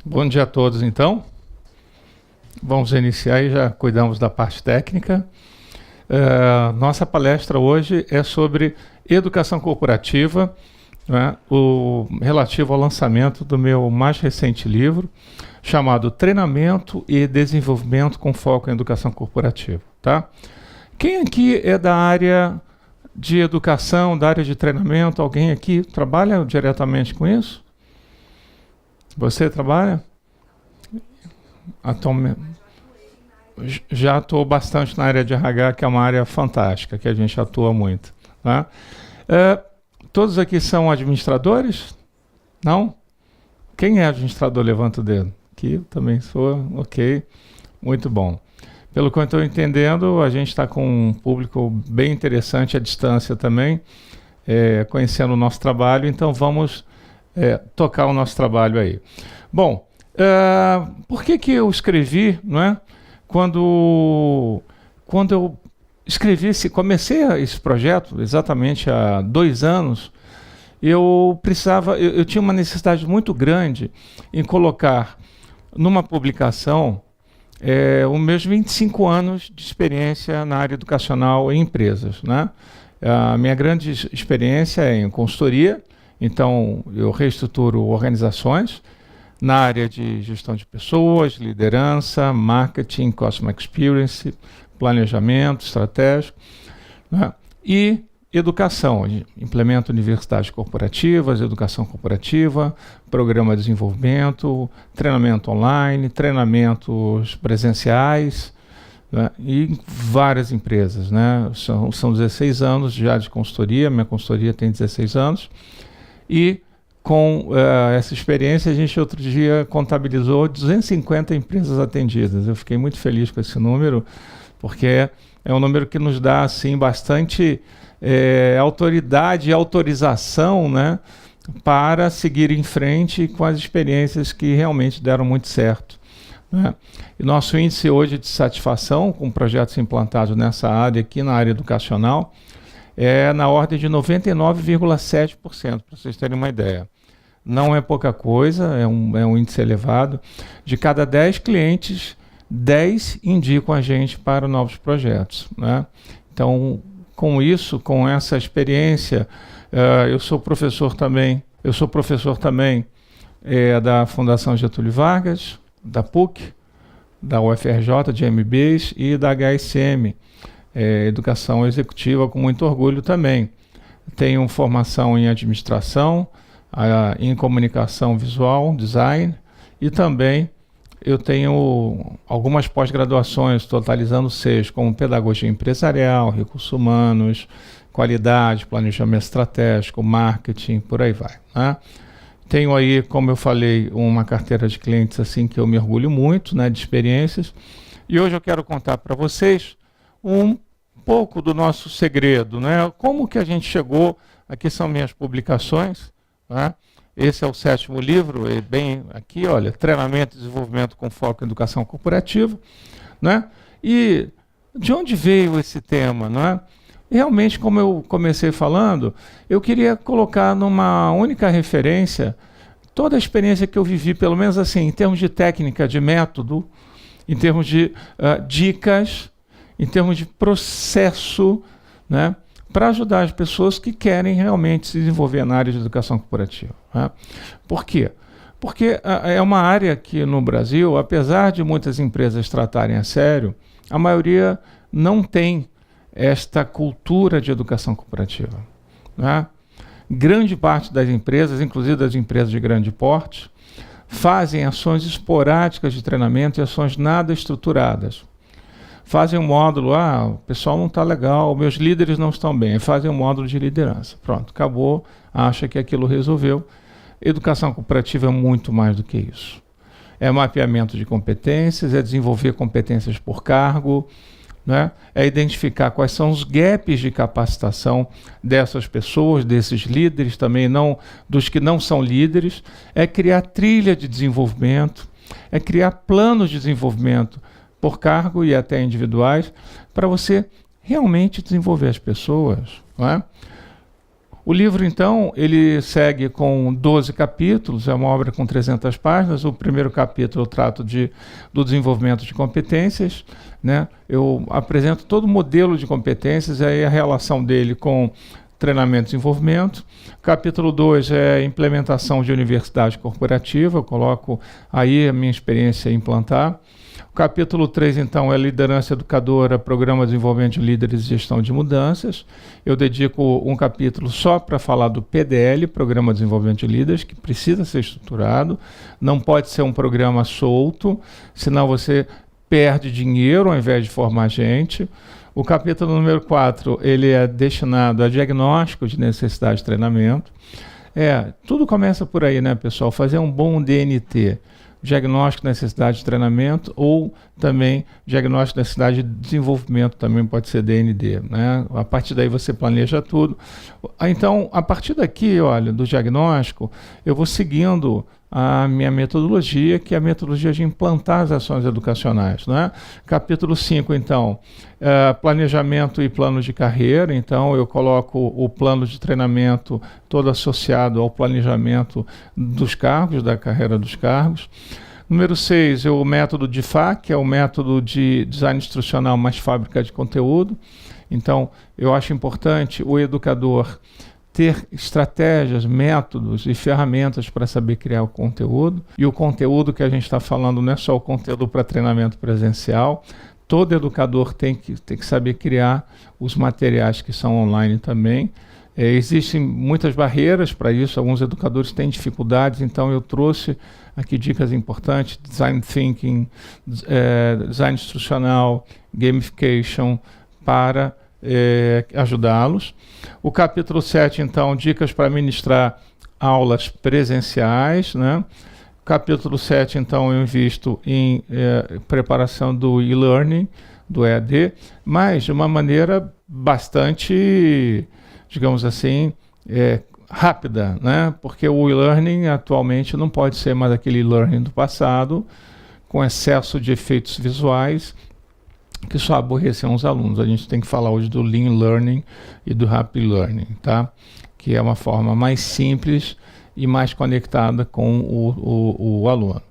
Bom dia a todos, então. Vamos iniciar e já cuidamos da parte técnica. Nossa palestra hoje é sobre educação corporativa, né, relativo ao lançamento do meu mais recente livro, chamado Treinamento e Desenvolvimento com Foco em Educação Corporativa. Tá? Quem aqui é da área de educação, da área de treinamento? Alguém aqui trabalha diretamente com isso? Você trabalha? Já atuou bastante na área de RH, que é uma área fantástica, que a gente atua muito. Tá? Todos aqui são administradores? Não? Quem é administrador? Levanta o dedo. Aqui também sou. Ok, muito bom. Pelo que eu estou entendendo, a gente está com um público bem interessante à distância também, conhecendo o nosso trabalho, então vamos tocar o nosso trabalho aí. Bom, por que eu escrevi, não é? Quando eu comecei esse projeto, exatamente há 2 anos, eu tinha uma necessidade muito grande em colocar numa publicação os meus 25 anos de experiência na área educacional em empresas, né? A minha grande experiência é em consultoria, então eu reestruturo organizações na área de gestão de pessoas, liderança, marketing, customer experience, planejamento estratégico, né? E educação, implemento universidades corporativas, educação corporativa, programa de desenvolvimento, treinamento online, treinamentos presenciais, né? E várias empresas, né? São 16 anos já de consultoria, minha consultoria tem 16 anos, e com essa experiência, a gente outro dia contabilizou 250 empresas atendidas. Eu fiquei muito feliz com esse número, porque é um número que nos dá assim, bastante autoridade e autorização, né, para seguir em frente com as experiências que realmente deram muito certo, né? E nosso índice hoje de satisfação com projetos implantados nessa área, aqui na área educacional, é na ordem de 99,7%, para vocês terem uma ideia. Não é pouca coisa, é um índice elevado. De cada 10 clientes, 10 indicam a gente para novos projetos, né? Então, com isso, com essa experiência, eu sou professor também da Fundação Getúlio Vargas, da PUC, da UFRJ, de MBAs e da HSM, Educação Executiva, com muito orgulho também. Tenho formação em administração, em comunicação visual, design, e também eu tenho algumas pós-graduações, totalizando 6, como pedagogia empresarial, recursos humanos, qualidade, planejamento estratégico, marketing, por aí vai, né? Tenho aí, como eu falei, uma carteira de clientes assim que eu me orgulho muito, né, de experiências, e hoje eu quero contar para vocês um pouco do nosso segredo, né? Como que a gente chegou, aqui são minhas publicações, né? Esse é o 7º livro, bem aqui, olha, Treinamento e Desenvolvimento com Foco em Educação Corporativa, né? E de onde veio esse tema, né? Realmente, como eu comecei falando, eu queria colocar numa única referência toda a experiência que eu vivi, pelo menos assim, em termos de técnica, de método, em termos de dicas, em termos de processo, né, para ajudar as pessoas que querem realmente se desenvolver na área de educação corporativa, né? Por quê? Porque é uma área que no Brasil, apesar de muitas empresas tratarem a sério, a maioria não tem esta cultura de educação corporativa, né? Grande parte das empresas, inclusive das empresas de grande porte, fazem ações esporádicas de treinamento e ações nada estruturadas. Fazem um módulo, o pessoal não está legal, meus líderes não estão bem, fazem um módulo de liderança. Pronto, acabou, acha que aquilo resolveu. Educação corporativa é muito mais do que isso. É mapeamento de competências, é desenvolver competências por cargo, né? É identificar quais são os gaps de capacitação dessas pessoas, desses líderes, também não dos que não são líderes, é criar trilha de desenvolvimento, é criar planos de desenvolvimento por cargo e até individuais, para você realmente desenvolver as pessoas, não é? O livro, então, ele segue com 12 capítulos, é uma obra com 300 páginas. O primeiro capítulo eu trato do desenvolvimento de competências, né? Eu apresento todo o modelo de competências e aí a relação dele com treinamento e desenvolvimento. Capítulo 2 é implementação de universidade corporativa, eu coloco aí a minha experiência em implantar. O capítulo 3, então, é liderança educadora, programa de desenvolvimento de líderes e gestão de mudanças. Eu dedico um capítulo só para falar do PDL, Programa de Desenvolvimento de Líderes, que precisa ser estruturado, não pode ser um programa solto, senão você perde dinheiro ao invés de formar gente. O capítulo número 4, ele é destinado a diagnóstico de necessidade de treinamento. Tudo começa por aí, né, pessoal? Fazer um bom DNT, diagnóstico de necessidade de treinamento, ou também diagnóstico de necessidade de desenvolvimento, também pode ser DND, né? A partir daí você planeja tudo. Então, a partir daqui, olha, do diagnóstico, eu vou seguindo a minha metodologia, que é a metodologia de implantar as ações educacionais, né? Capítulo 5, então, planejamento e plano de carreira. Então, eu coloco o plano de treinamento todo associado ao planejamento dos cargos, da carreira dos cargos. Número 6, o método DIFAC, que é o método de design instrucional mais fábrica de conteúdo. Então, eu acho importante o educador ter estratégias, métodos e ferramentas para saber criar o conteúdo. E o conteúdo que a gente está falando não é só o conteúdo para treinamento presencial. Todo educador tem que saber criar os materiais que são online também. Existem muitas barreiras para isso, alguns educadores têm dificuldades, então eu trouxe aqui dicas importantes: design thinking, design instrucional, gamification, para ajudá-los. O capítulo 7, então, dicas para ministrar aulas presenciais, né? Capítulo 7, então, eu invisto em preparação do e-learning, do EAD, mas de uma maneira bastante, digamos assim, rápida, né? Porque o e-learning atualmente não pode ser mais aquele e-learning do passado, com excesso de efeitos visuais, que só aborreciam os alunos. A gente tem que falar hoje do Lean Learning e do Happy Learning, tá? Que é uma forma mais simples e mais conectada com o aluno.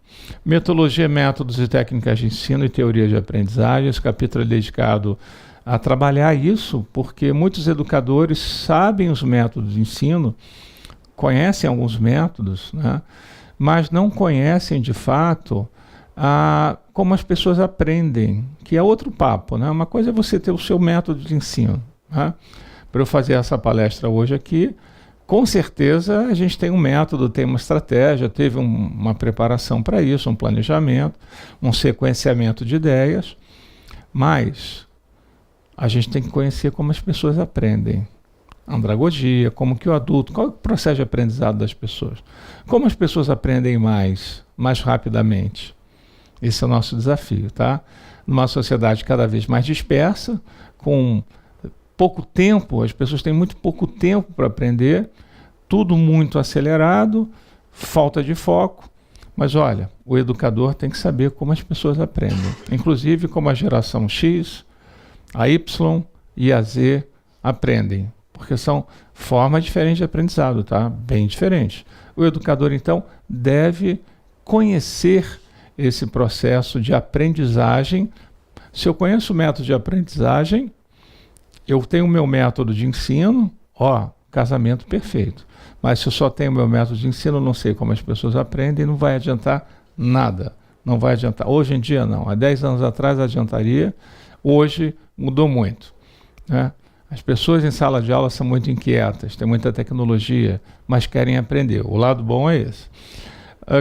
Metodologia, métodos e técnicas de ensino e teoria de aprendizagem. Esse capítulo é dedicado a trabalhar isso, porque muitos educadores sabem os métodos de ensino, conhecem alguns métodos, né? Mas não conhecem de fato como as pessoas aprendem, que é outro papo, né? Uma coisa é você ter o seu método de ensino, né? Para eu fazer essa palestra hoje aqui, com certeza a gente tem um método, tem uma estratégia, teve uma preparação para isso, um planejamento, um sequenciamento de ideias, mas a gente tem que conhecer como as pessoas aprendem. Andragogia, como que o adulto, qual é o processo de aprendizado das pessoas? Como as pessoas aprendem mais rapidamente? Esse é o nosso desafio, tá? Numa sociedade cada vez mais dispersa, com pouco tempo, as pessoas têm muito pouco tempo para aprender, tudo muito acelerado, falta de foco. Mas olha, o educador tem que saber como as pessoas aprendem, inclusive como a geração X, a Y e a Z aprendem, porque são formas diferentes de aprendizado, tá? Bem diferentes. O educador, então, deve conhecer esse processo de aprendizagem. Se eu conheço o método de aprendizagem, eu tenho o meu método de ensino, casamento perfeito. Mas se eu só tenho o meu método de ensino, não sei como as pessoas aprendem, não vai adiantar nada. Não vai adiantar. Hoje em dia não. Há 10 anos atrás adiantaria, hoje mudou muito, né? As pessoas em sala de aula são muito inquietas, têm muita tecnologia, mas querem aprender. O lado bom é esse.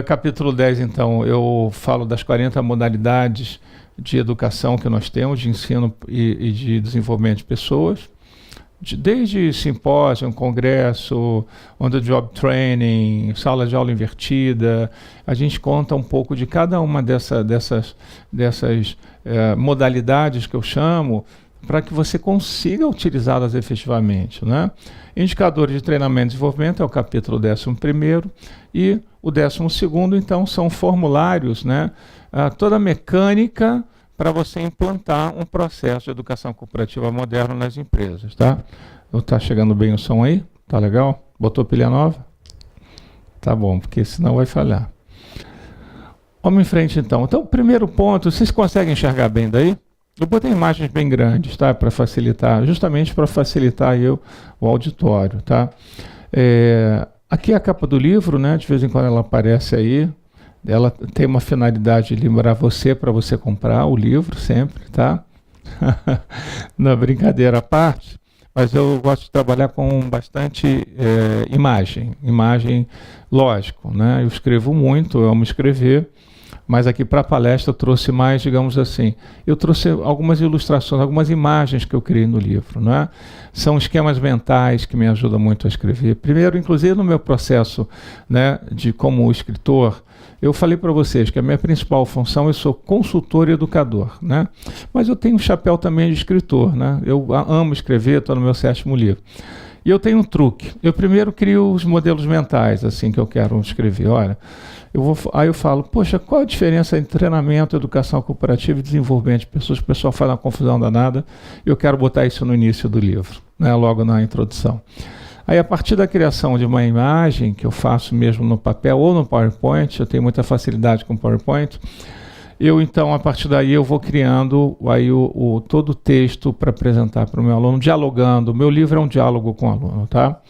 Capítulo 10, então, eu falo das 40 modalidades de educação que nós temos, de ensino e de desenvolvimento de pessoas, desde simpósio, congresso, on-the-job training, sala de aula invertida. A gente conta um pouco de cada uma dessas modalidades que eu chamo, para que você consiga utilizá-las efetivamente, né? Indicadores de treinamento e desenvolvimento é o capítulo 11º, e o 12º, então, são formulários, né? Toda a mecânica para você implantar um processo de educação corporativa moderna nas empresas, tá? Está chegando bem o som aí? Tá legal? Botou pilha nova? Tá bom, porque senão vai falhar. Vamos em frente então. Então, o primeiro ponto, vocês conseguem enxergar bem daí? Eu botei imagens bem grandes, tá? Para facilitar, justamente para facilitar aí o auditório, tá? Aqui é a capa do livro, né? De vez em quando ela aparece aí. Ela tem uma finalidade de lembrar você para você comprar o livro sempre, tá? Na brincadeira à parte, mas eu gosto de trabalhar com bastante imagem, lógico, né? Eu escrevo muito, eu amo escrever, mas aqui para a palestra eu trouxe mais, digamos assim, eu trouxe algumas ilustrações, algumas imagens que eu criei no livro, né? São esquemas mentais que me ajudam muito a escrever. Primeiro, inclusive no meu processo, né, de como escritor, eu falei para vocês que a minha principal função, eu sou consultor e educador, né? Mas eu tenho um chapéu também de escritor, né? Eu amo escrever, estou no meu 7º livro. E eu tenho um truque. Eu primeiro crio os modelos mentais, assim, que eu quero escrever. Olha, aí eu falo, poxa, qual a diferença entre treinamento, educação corporativa e desenvolvimento de pessoas? O pessoal faz uma confusão danada. Eu quero botar isso no início do livro, né? Logo na introdução. Aí, a partir da criação de uma imagem, que eu faço mesmo no papel ou no PowerPoint, eu tenho muita facilidade com PowerPoint, então, a partir daí, eu vou criando aí todo o texto para apresentar para o meu aluno, dialogando. O meu livro é um diálogo com o aluno, tá?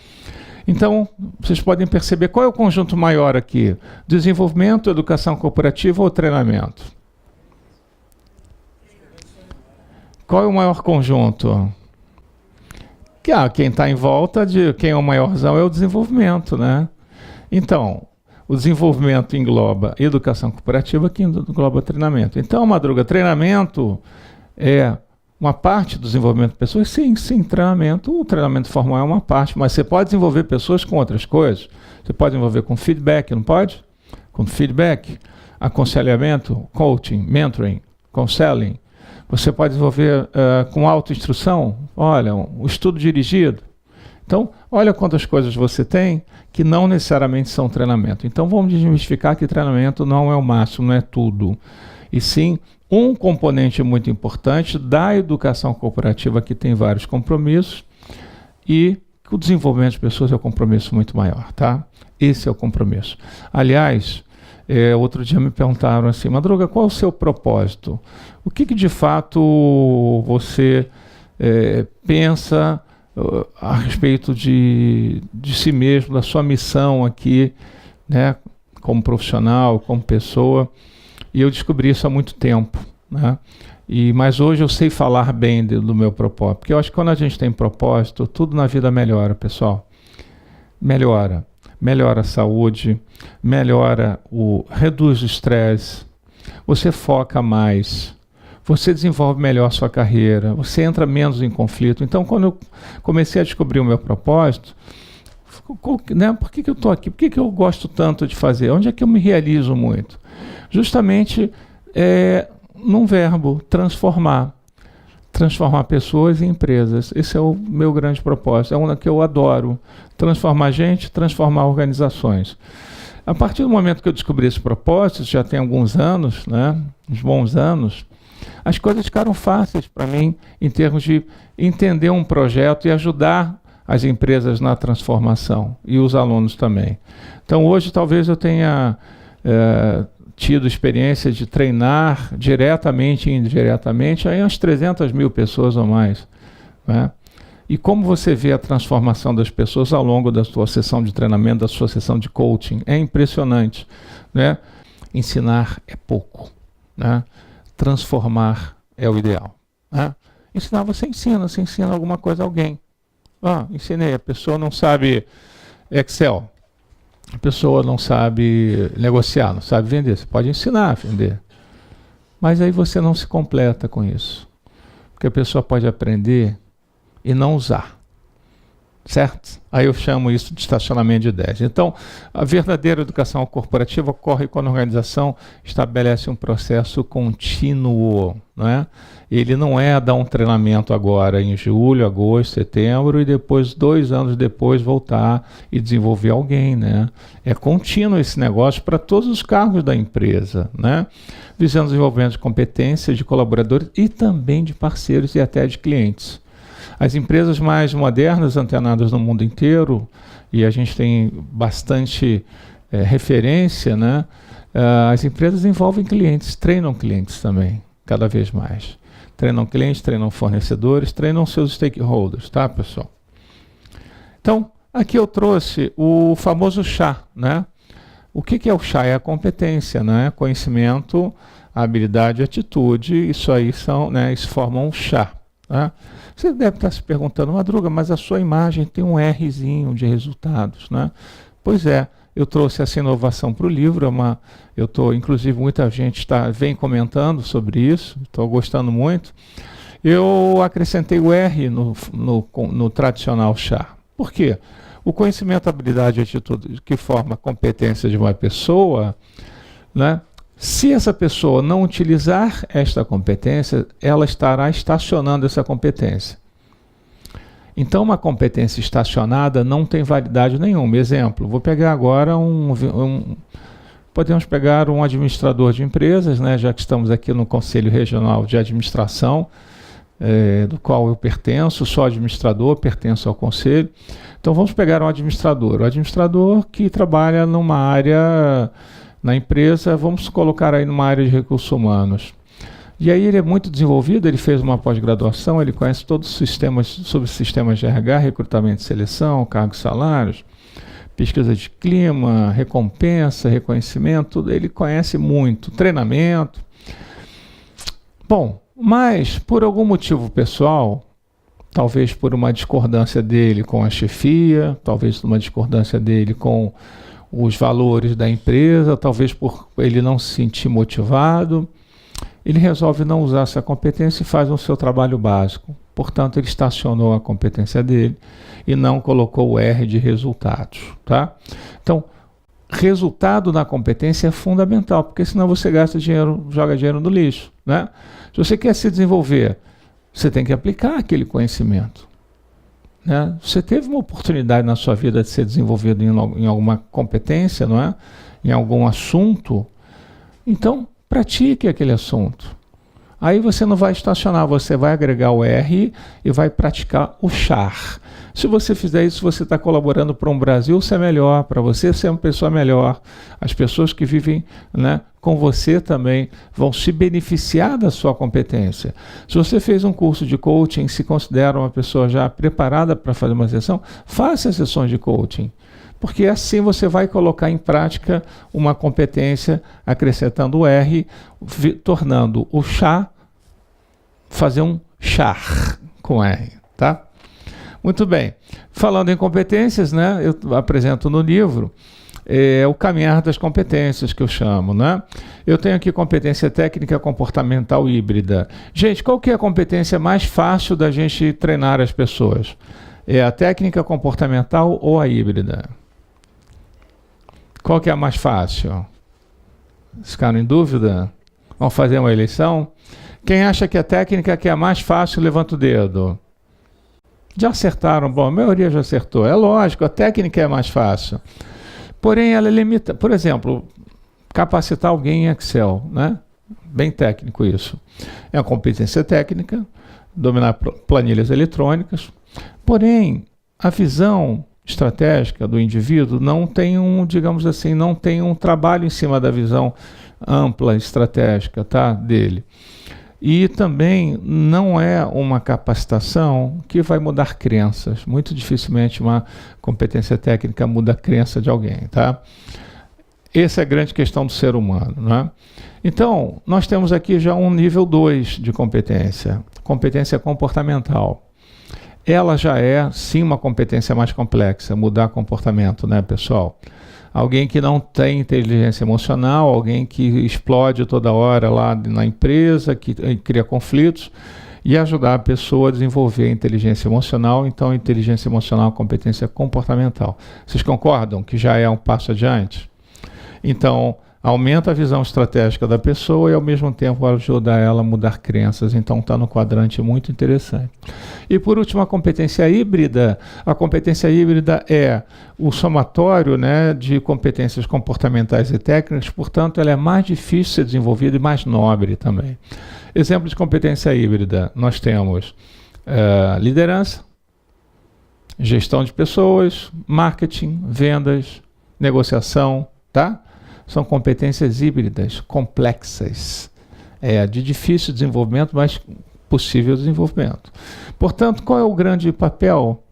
Então, vocês podem perceber qual é o conjunto maior aqui: desenvolvimento, educação corporativa ou treinamento? Qual é o maior conjunto? Quem está em volta de quem é o maiorzão é o desenvolvimento, né? Então, o desenvolvimento engloba educação corporativa, que engloba treinamento. Então, Madruga, treinamento é uma parte do desenvolvimento de pessoas? Sim, treinamento. O treinamento formal é uma parte, mas você pode desenvolver pessoas com outras coisas. Você pode desenvolver com feedback, não pode? Com feedback, aconselhamento, coaching, mentoring, counseling. Você pode desenvolver com autoinstrução, olha, um estudo dirigido. Então, olha quantas coisas você tem que não necessariamente são treinamento. Então, vamos desmistificar que treinamento não é o máximo, não é tudo. E sim, um componente muito importante da educação corporativa, que tem vários compromissos, e o desenvolvimento de pessoas é um compromisso muito maior, tá? Esse é o compromisso. Aliás, outro dia me perguntaram assim, Madruga, qual é o seu propósito? O que de fato você pensa a respeito de si mesmo, da sua missão aqui, né, como profissional, como pessoa? E eu descobri isso há muito tempo, né? Mas hoje eu sei falar bem do meu propósito, porque eu acho que quando a gente tem propósito, tudo na vida melhora, pessoal. Melhora a saúde, reduz o estresse, você foca mais, você desenvolve melhor a sua carreira, você entra menos em conflito. Então, quando eu comecei a descobrir o meu propósito, né, por que eu estou aqui? Por que eu gosto tanto de fazer? Onde é que eu me realizo muito? Justamente num verbo, transformar pessoas em empresas. Esse é o meu grande propósito, é um que eu adoro, transformar gente, transformar organizações. A partir do momento que eu descobri esse propósito, já tem alguns anos, né, uns bons anos, as coisas ficaram fáceis para mim em termos de entender um projeto e ajudar as empresas na transformação, e os alunos também. Então, hoje talvez eu tenha tido experiência de treinar diretamente e indiretamente aí umas 300 mil pessoas ou mais, né? E como você vê a transformação das pessoas ao longo da sua sessão de treinamento, da sua sessão de coaching, é impressionante, né? Ensinar é pouco, né? Transformar é o ideal, né? Ensinar, você ensina alguma coisa a alguém. Ensinei, a pessoa não sabe Excel, a pessoa não sabe negociar, não sabe vender. Você pode ensinar a vender, mas aí você não se completa com isso, porque a pessoa pode aprender e não usar, certo? Aí eu chamo isso de estacionamento de ideias. Então, a verdadeira educação corporativa ocorre quando a organização estabelece um processo contínuo, né? Ele não é dar um treinamento agora em julho, agosto, setembro e depois, 2 anos depois, voltar e desenvolver alguém, né? É contínuo esse negócio para todos os cargos da empresa, né? Visando o desenvolvimento de competências de colaboradores e também de parceiros e até de clientes. As empresas mais modernas, antenadas no mundo inteiro, e a gente tem bastante referência, né? As empresas envolvem clientes, treinam clientes também, cada vez mais. Treinam clientes, treinam fornecedores, treinam seus stakeholders, tá, pessoal? Então, aqui eu trouxe o famoso chá, né? O que é o chá? É a competência, né? Conhecimento, habilidade, atitude, isso aí são, né? Isso forma um chá. Tá? Você deve estar se perguntando, Madruga, mas a sua imagem tem um Rzinho de resultados, né? Pois é, eu trouxe essa inovação para o livro, inclusive muita gente vem comentando sobre isso, estou gostando muito. Eu acrescentei o R no tradicional chá. Por quê? O conhecimento, habilidade e atitude que forma a competência de uma pessoa, né? Se essa pessoa não utilizar esta competência, ela estará estacionando essa competência. Então, uma competência estacionada não tem validade nenhuma. Exemplo, vou pegar agora podemos pegar um administrador de empresas, né? Já que estamos aqui no Conselho Regional de Administração, do qual eu pertenço, sou administrador, pertenço ao conselho. Então vamos pegar um administrador. O administrador que trabalha numa área, na empresa, vamos colocar aí numa área de recursos humanos. E aí ele é muito desenvolvido, ele fez uma pós-graduação, ele conhece todos os sistemas, sobre sistemas de RH, recrutamento e seleção, cargos e salários, pesquisa de clima, recompensa, reconhecimento, tudo, ele conhece muito, treinamento. Bom, mas, por algum motivo pessoal, talvez por uma discordância dele com a chefia, talvez por uma discordância dele com os valores da empresa, talvez por ele não se sentir motivado, ele resolve não usar essa competência e faz o seu trabalho básico. Portanto, ele estacionou a competência dele e não colocou o R de resultados. Tá? Então, resultado na competência é fundamental, porque senão você gasta dinheiro, joga dinheiro no lixo, né? Se você quer se desenvolver, você tem que aplicar aquele conhecimento, né? Você teve uma oportunidade na sua vida de ser desenvolvido em alguma competência, não é? Em algum assunto, então pratique aquele assunto. Aí você não vai estacionar, você vai agregar o R e vai praticar o char. Se você fizer isso, você está colaborando para um Brasil ser melhor, para você ser uma pessoa melhor. As pessoas que vivem, né, com você também vão se beneficiar da sua competência. Se você fez um curso de coaching, se considera uma pessoa já preparada para fazer uma sessão, faça sessões de coaching. Porque assim você vai colocar em prática uma competência, acrescentando o R, tornando o chá, fazer um char com R, tá? Muito bem. Falando em competências, né, eu apresento no livro o caminhar das competências, que eu chamo, né? Eu tenho aqui competência técnica comportamental híbrida. Gente, qual que é a competência mais fácil da gente treinar as pessoas? É a técnica comportamental ou a híbrida? Qual que é a mais fácil? Ficaram em dúvida? Vamos fazer uma eleição? Quem acha que a técnica que é a mais fácil, levanta o dedo. Já acertaram? Bom, a maioria já acertou. É lógico, a técnica é mais fácil. Porém, ela limita. Por exemplo, capacitar alguém em Excel, né? Bem técnico isso. É uma competência técnica, dominar planilhas eletrônicas. Porém, a visão estratégica do indivíduo não tem digamos assim, não tem um trabalho em cima da visão ampla, estratégica, tá, dele. E também não é uma capacitação que vai mudar crenças. Muito dificilmente uma competência técnica muda a crença de alguém, tá? Essa é a grande questão do ser humano, né? Então, nós temos aqui já um nível 2 de competência comportamental. Ela já é, sim, uma competência mais complexa, mudar comportamento, né, pessoal? Alguém que não tem inteligência emocional, alguém que explode toda hora lá na empresa, que cria conflitos, e ajudar a pessoa a desenvolver a inteligência emocional. Então, inteligência emocional, competência comportamental. Vocês concordam que já é um passo adiante? Então, aumenta a visão estratégica da pessoa e, ao mesmo tempo, ajuda ela a mudar crenças. Então, está no quadrante muito interessante. E, por último, a competência híbrida. A competência híbrida é o somatório, né, de competências comportamentais e técnicas, portanto, ela é mais difícil de ser desenvolvida e mais nobre também. Exemplo de competência híbrida, nós temos liderança, gestão de pessoas, marketing, vendas, negociação, tá? São competências híbridas, complexas, de difícil desenvolvimento, mas possível desenvolvimento. Portanto, qual é o grande papel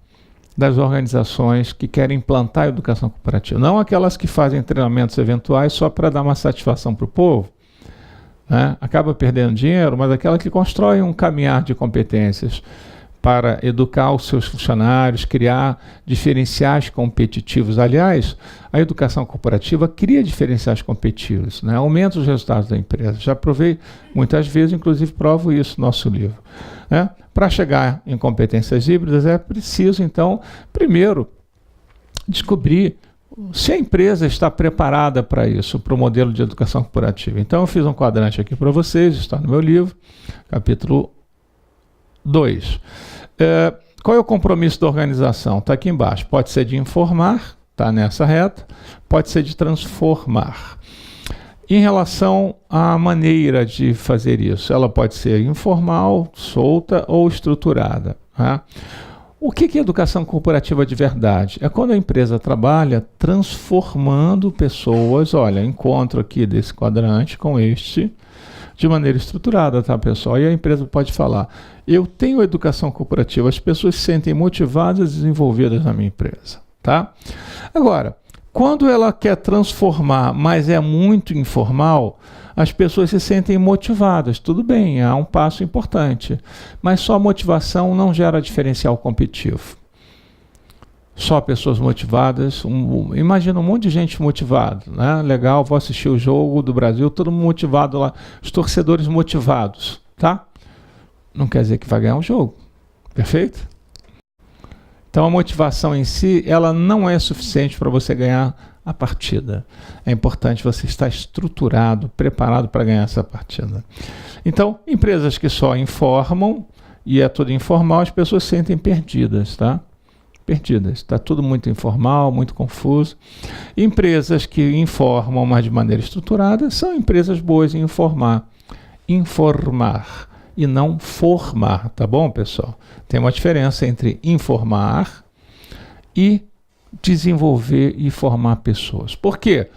das organizações que querem implantar a educação corporativa? Não aquelas que fazem treinamentos eventuais só para dar uma satisfação para o povo, né? Acaba perdendo dinheiro, mas aquela que constrói um caminhar de competências para educar os seus funcionários, criar diferenciais competitivos. Aliás, a educação corporativa cria diferenciais competitivos, né? Aumenta os resultados da empresa. Já provei muitas vezes, inclusive provo isso no nosso livro, né? Para chegar em competências híbridas é preciso, então, primeiro, descobrir se a empresa está preparada para isso, para o modelo de educação corporativa. Então, eu fiz um quadrante aqui para vocês, está no meu livro, capítulo 2. Qual é o compromisso da organização? Está aqui embaixo. Pode ser de informar, está nessa reta, pode ser de transformar. Em relação à maneira de fazer isso, ela pode ser informal, solta ou estruturada, né? O que é educação corporativa de verdade? É quando a empresa trabalha transformando pessoas. Olha, encontro aqui desse quadrante com este, de maneira estruturada, tá, pessoal? E a empresa pode falar: eu tenho educação corporativa, as pessoas se sentem motivadas e desenvolvidas na minha empresa, tá? Agora, quando ela quer transformar, mas é muito informal, as pessoas se sentem motivadas. Tudo bem, há um passo importante, mas só motivação não gera diferencial competitivo. Só pessoas motivadas, imagina um monte de gente motivada, né? Legal, vou assistir o jogo do Brasil, todo mundo motivado lá, os torcedores motivados, tá? Não quer dizer que vai ganhar o jogo, perfeito? Então a motivação em si, ela não é suficiente para você ganhar a partida. É importante você estar estruturado, preparado para ganhar essa partida. Então, empresas que só informam, e é tudo informal, as pessoas se sentem perdidas, tá? Perdidas. Está tudo muito informal, muito confuso. Empresas que informam, mas de maneira estruturada, são empresas boas em informar. Informar e não formar, tá bom, pessoal? Tem uma diferença entre informar e desenvolver e formar pessoas. Por quê?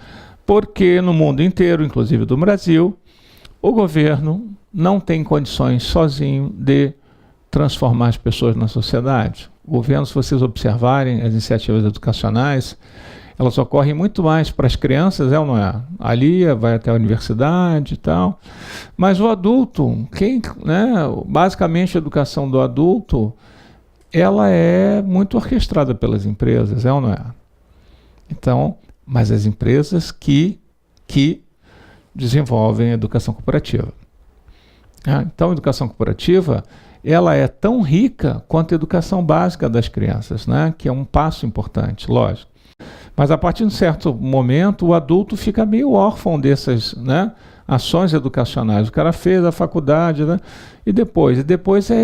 Porque no mundo inteiro, inclusive do Brasil, o governo não tem condições sozinho de transformar as pessoas na sociedade. O governo, se vocês observarem as iniciativas educacionais, elas ocorrem muito mais para as crianças, é ou não é? Ali vai até a universidade e tal. Mas o adulto, basicamente a educação do adulto, ela é muito orquestrada pelas empresas, é ou não é? Então, mas as empresas que desenvolvem a educação corporativa. Então, a educação corporativa, ela é tão rica quanto a educação básica das crianças, né? Que é um passo importante, lógico. Mas a partir de um certo momento, o adulto fica meio órfão dessas, né, ações educacionais. O cara fez a faculdade, né, e depois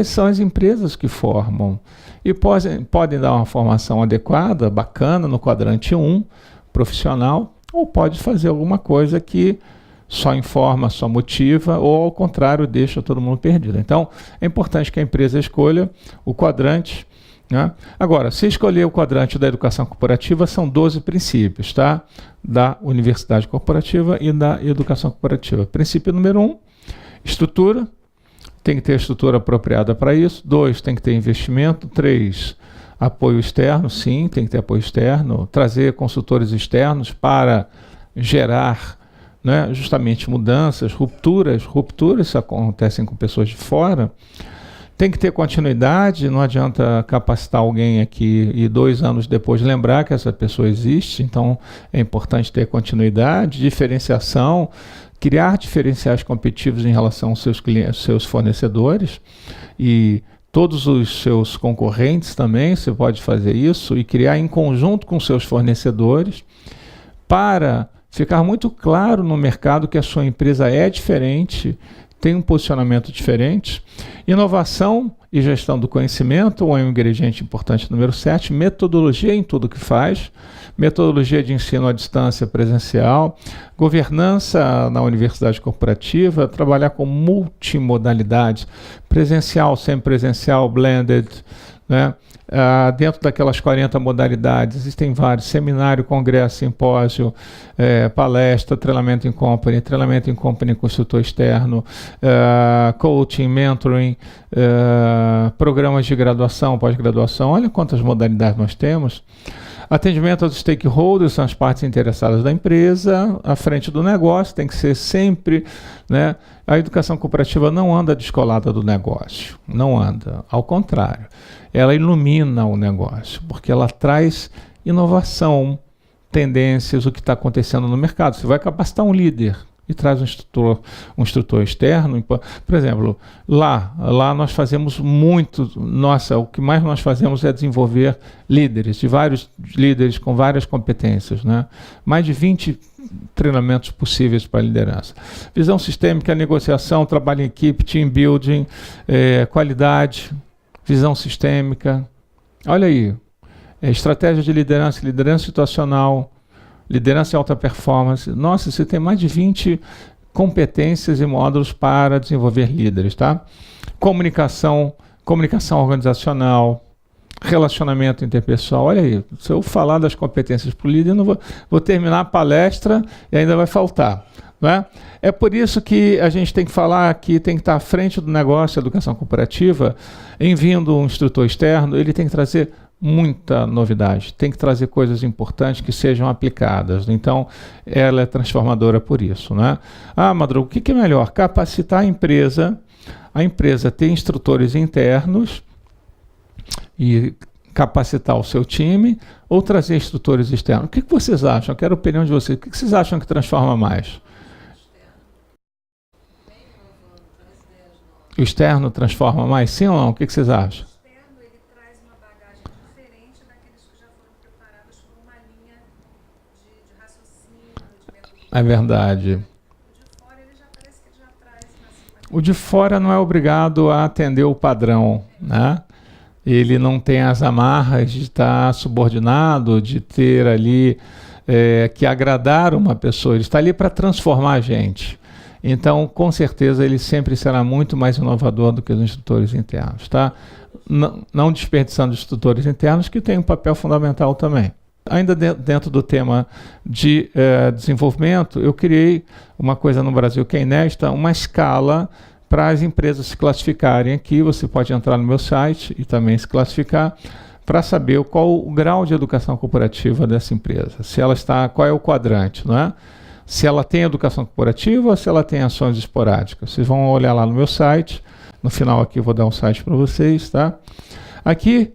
são as empresas que formam. E podem dar uma formação adequada, bacana, no quadrante 1, profissional, ou pode fazer alguma coisa que só informa, só motiva, ou ao contrário, deixa todo mundo perdido. Então, é importante que a empresa escolha o quadrante, né? Agora, se escolher o quadrante da educação corporativa, são 12 princípios, tá? Da universidade corporativa e da educação corporativa. Princípio número 1, estrutura. Tem que ter estrutura apropriada para isso. 2, tem que ter investimento. 3, apoio externo. Sim, tem que ter apoio externo. Trazer consultores externos para gerar, né, justamente mudanças, rupturas acontecem com pessoas de fora. Tem que ter continuidade, não adianta capacitar alguém aqui e 2 anos depois lembrar que essa pessoa existe. Então é importante ter continuidade, diferenciação, criar diferenciais competitivos em relação aos seus clientes, seus fornecedores e todos os seus concorrentes também. Você pode fazer isso e criar em conjunto com seus fornecedores para ficar muito claro no mercado que a sua empresa é diferente, tem um posicionamento diferente. Inovação e gestão do conhecimento é um ingrediente importante número 7, metodologia em tudo que faz. metodologia de ensino à distância presencial, governança na universidade corporativa, trabalhar com multimodalidades, presencial, semipresencial, blended, né? Dentro daquelas 40 modalidades, existem vários: seminário, congresso, simpósio, palestra, treinamento em company com instrutor externo, coaching, mentoring, programas de graduação, pós-graduação. Olha quantas modalidades nós temos. Atendimento aos stakeholders, são as partes interessadas da empresa, à frente do negócio, tem que ser sempre, né? A educação cooperativa não anda descolada do negócio, não anda, ao contrário, ela ilumina o negócio, porque ela traz inovação, tendências, o que está acontecendo no mercado. Você vai capacitar um líder e traz um instrutor externo. Por exemplo, lá nós fazemos muito, o que mais nós fazemos é desenvolver líderes, de vários líderes com várias competências, né? Mais de 20 treinamentos possíveis para a liderança. Visão sistêmica, negociação, trabalho em equipe, team building, qualidade, visão sistêmica. Olha aí, estratégia de liderança, liderança situacional, liderança e alta performance. Nossa, você tem mais de 20 competências e módulos para desenvolver líderes, tá? Comunicação organizacional, relacionamento interpessoal. Olha aí, se eu falar das competências para o líder, eu não vou terminar a palestra e ainda vai faltar, né? É por isso que a gente tem que falar que tem que estar à frente do negócio, educação cooperativa, em vindo um instrutor externo, ele tem que trazer muita novidade, tem que trazer coisas importantes que sejam aplicadas. Então, ela é transformadora por isso, né? Madruga, o que é melhor? Capacitar a empresa ter instrutores internos e capacitar o seu time, ou trazer instrutores externos? O que vocês acham? Eu quero a opinião de vocês. O que vocês acham que transforma mais? O externo transforma mais? Sim ou não? O que vocês acham? É verdade. O de fora não é obrigado a atender o padrão, né? Ele não tem as amarras de estar subordinado, de ter ali que agradar uma pessoa. Ele está ali para transformar a gente. Então, com certeza, ele sempre será muito mais inovador do que os instrutores internos, tá? Não desperdiçando os instrutores internos, que têm um papel fundamental também. Ainda dentro do tema de desenvolvimento, eu criei uma coisa no Brasil que é inédita, uma escala para as empresas se classificarem aqui. Você pode entrar no meu site e também se classificar para saber qual o grau de educação corporativa dessa empresa. Se ela está, qual é o quadrante, não é? Se ela tem educação corporativa ou se ela tem ações esporádicas. Vocês vão olhar lá no meu site. No final aqui eu vou dar um site para vocês, tá? Aqui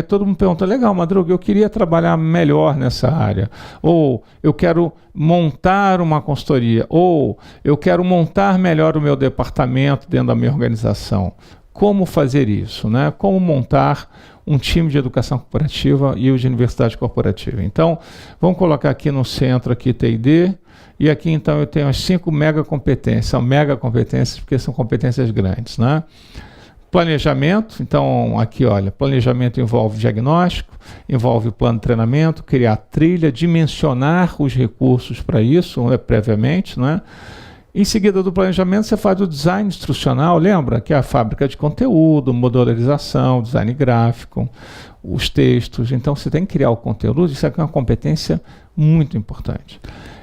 todo mundo pergunta: legal, Madruga, eu queria trabalhar melhor nessa área, ou eu quero montar uma consultoria, ou eu quero montar melhor o meu departamento dentro da minha organização. Como fazer isso, né? Como montar um time de educação corporativa e o de universidade corporativa. Então, vamos colocar aqui no centro aqui T&D, e aqui então eu tenho as 5 mega competências. São mega competências porque são competências grandes, né? Planejamento, então aqui olha, planejamento envolve diagnóstico, envolve plano de treinamento, criar trilha, dimensionar os recursos para isso, previamente, né? Em seguida do planejamento você faz o design instrucional, lembra? Que é a fábrica de conteúdo, modularização, design gráfico, os textos. Então você tem que criar o conteúdo, isso aqui é uma competência muito importante.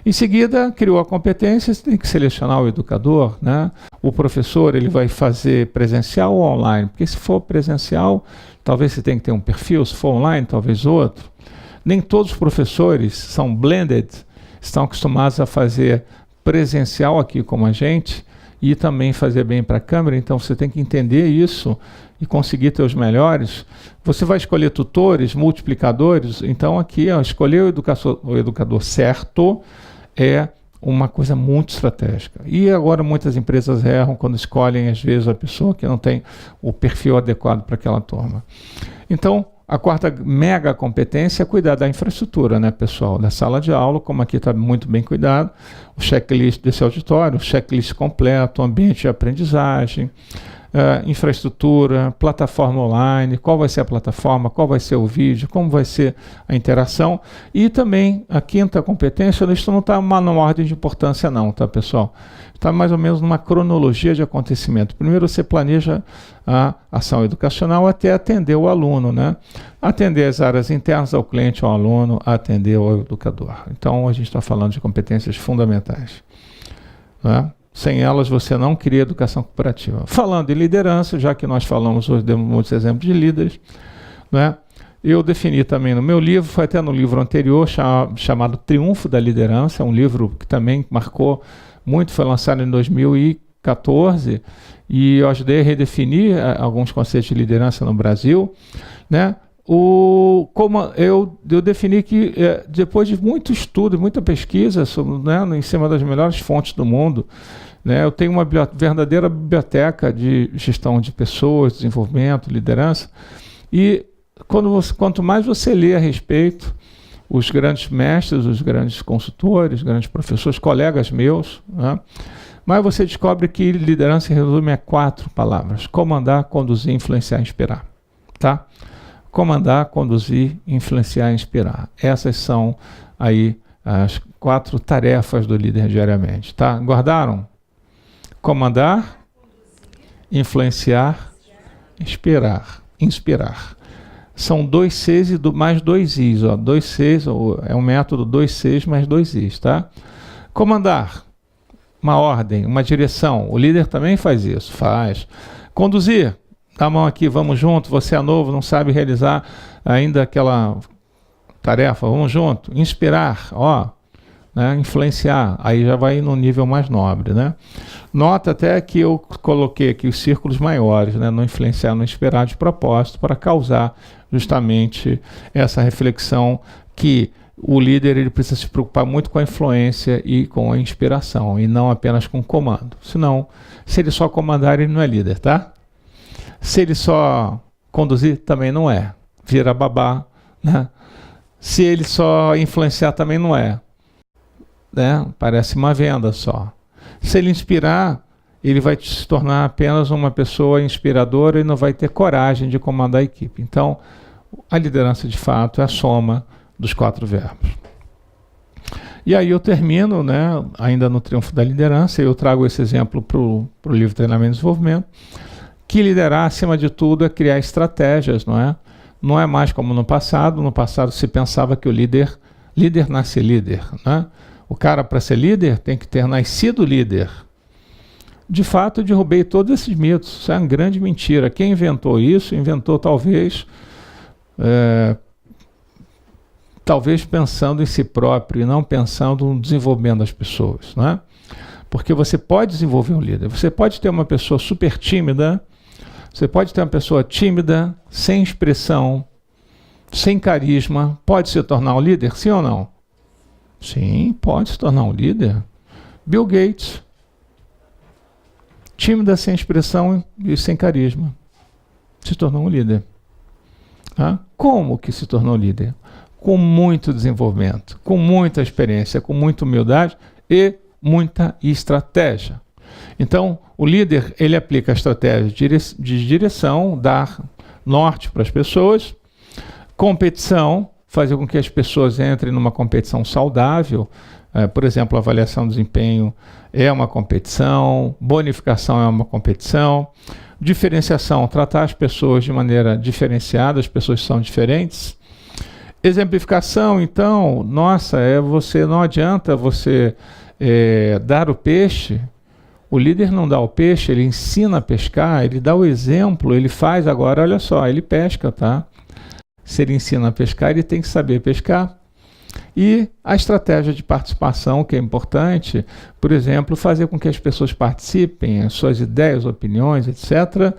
Em seguida, criou a competência, você tem que selecionar o educador, né? O professor, ele vai fazer presencial ou online? Porque se for presencial, talvez você tenha que ter um perfil, se for online, talvez outro. Nem todos os professores são blended, estão acostumados a fazer presencial aqui como a gente e também fazer bem para a câmera, então você tem que entender isso e conseguir ter os melhores. Você vai escolher tutores, multiplicadores, então aqui escolher o educador certo é uma coisa muito estratégica. E agora muitas empresas erram quando escolhem, às vezes, a pessoa que não tem o perfil adequado para aquela turma. Então, a quarta mega competência é cuidar da infraestrutura, né, pessoal? Da sala de aula, como aqui está muito bem cuidado, o checklist desse auditório, o checklist completo, o ambiente de aprendizagem, infraestrutura, plataforma online, qual vai ser a plataforma, qual vai ser o vídeo, como vai ser a interação. E também a quinta competência, isso não está numa ordem de importância não, tá, pessoal? Está mais ou menos numa cronologia de acontecimento. Primeiro você planeja a ação educacional até atender o aluno, né? Atender as áreas internas ao cliente, ao aluno, atender ao educador. Então a gente está falando de competências fundamentais, né? Sem elas você não cria educação corporativa. Falando em liderança, já que nós falamos hoje, demos muitos exemplos de líderes, né? Eu defini também no meu livro, foi até no livro anterior, chamado Triunfo da Liderança, um livro que também marcou muito, foi lançado em 2014, e eu ajudei a redefinir alguns conceitos de liderança no Brasil, né? Como eu defini que, depois de muito estudo, muita pesquisa, né, em cima das melhores fontes do mundo, né, eu tenho uma verdadeira biblioteca de gestão de pessoas, desenvolvimento, liderança, e quanto mais você lê a respeito, os grandes mestres, os grandes consultores, os grandes professores, colegas meus, né, mas você descobre que liderança se resume a 4 palavras: comandar, conduzir, influenciar, inspirar. Tá? Comandar, conduzir, influenciar e inspirar. Essas são aí as 4 tarefas do líder diariamente. Tá? Guardaram? Comandar, influenciar, inspirar. São 2 Cs e mais 2 Is. 2 Cs é um método 2 Cs mais 2 Is. Tá? Comandar, uma ordem, uma direção. O líder também faz isso. Faz. Conduzir. Dá a mão aqui, vamos junto, você é novo, não sabe realizar ainda aquela tarefa, vamos junto. Inspirar, né, influenciar, aí já vai no nível mais nobre, né? Nota até que eu coloquei aqui os círculos maiores, né, no influenciar, no inspirar de propósito, para causar justamente essa reflexão que o líder ele precisa se preocupar muito com a influência e com a inspiração, e não apenas com o comando. Senão, se ele só comandar, ele não é líder, tá? Se ele só conduzir, também não é. Vira babá, né? Se ele só influenciar, também não é. Né? Parece uma venda só. Se ele inspirar, ele vai se tornar apenas uma pessoa inspiradora e não vai ter coragem de comandar a equipe. Então, a liderança, de fato, é a soma dos 4 verbos. E aí eu termino, né, ainda no Triunfo da Liderança, eu trago esse exemplo para o livro Treinamento e Desenvolvimento, que liderar, acima de tudo, é criar estratégias, não é? Não é mais como no passado. No passado se pensava que o líder nasce líder, né? O cara, para ser líder, tem que ter nascido líder. De fato, eu derrubei todos esses mitos. Isso é uma grande mentira. Quem inventou isso, inventou talvez pensando em si próprio e não pensando no desenvolvimento das pessoas, né? Porque você pode desenvolver um líder. Você pode ter uma pessoa super tímida, você pode ter uma pessoa tímida, sem expressão, sem carisma, pode se tornar um líder, sim ou não? Sim, pode se tornar um líder. Bill Gates, tímida, sem expressão e sem carisma, se tornou um líder. Ah, como que se tornou líder? Com muito desenvolvimento, com muita experiência, com muita humildade e muita estratégia. Então, o líder, ele aplica a estratégia de direção, dar norte para as pessoas, competição, fazer com que as pessoas entrem numa competição saudável. Por exemplo, a avaliação do desempenho é uma competição, bonificação é uma competição, diferenciação, tratar as pessoas de maneira diferenciada, as pessoas são diferentes. Exemplificação, então, não adianta você dar o peixe. O líder não dá o peixe, ele ensina a pescar, ele dá o exemplo, ele faz agora, olha só, ele pesca, tá? Se ele ensina a pescar, ele tem que saber pescar. E a estratégia de participação, que é importante, por exemplo, fazer com que as pessoas participem, as suas ideias, opiniões, etc.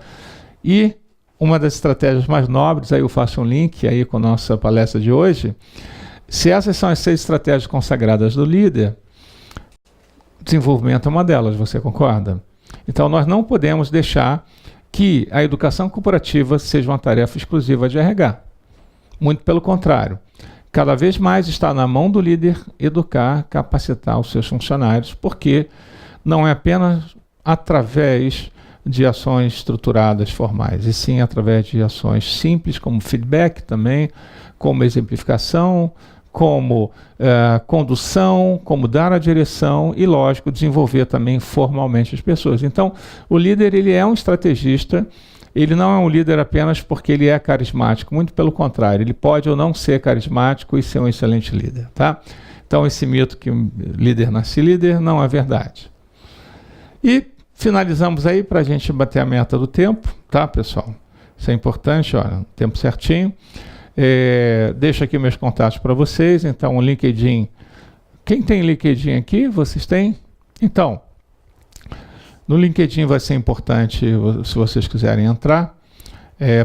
E uma das estratégias mais nobres, aí eu faço um link aí com a nossa palestra de hoje, se essas são as 6 estratégias consagradas do líder, desenvolvimento é uma delas, você concorda? Então nós não podemos deixar que a educação corporativa seja uma tarefa exclusiva de RH. Muito pelo contrário. Cada vez mais está na mão do líder educar, capacitar os seus funcionários, porque não é apenas através de ações estruturadas formais, e sim através de ações simples, como feedback também, como exemplificação, como condução, como dar a direção e, lógico, desenvolver também formalmente as pessoas. Então, o líder, ele é um estrategista, ele não é um líder apenas porque ele é carismático, muito pelo contrário, ele pode ou não ser carismático e ser um excelente líder, tá? Então, esse mito que um líder nasce líder não é verdade. E finalizamos aí para a gente bater a meta do tempo, tá, pessoal? Isso é importante, olha, tempo certinho. Deixo aqui meus contatos para vocês. Então, o LinkedIn. Quem tem LinkedIn aqui? Vocês têm? Então, no LinkedIn vai ser importante, se vocês quiserem entrar,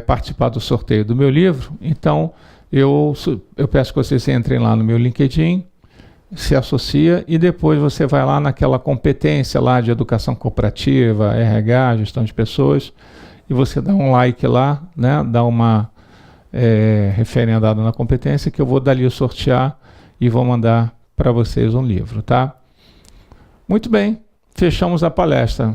participar do sorteio do meu livro. Então, eu peço que vocês entrem lá no meu LinkedIn, se associa e depois você vai lá naquela competência lá de educação corporativa, RH, gestão de pessoas, e você dá um like lá, né? Dá uma referendada na competência que eu vou dali sortear e vou mandar para vocês um livro, tá? Muito bem, fechamos a palestra.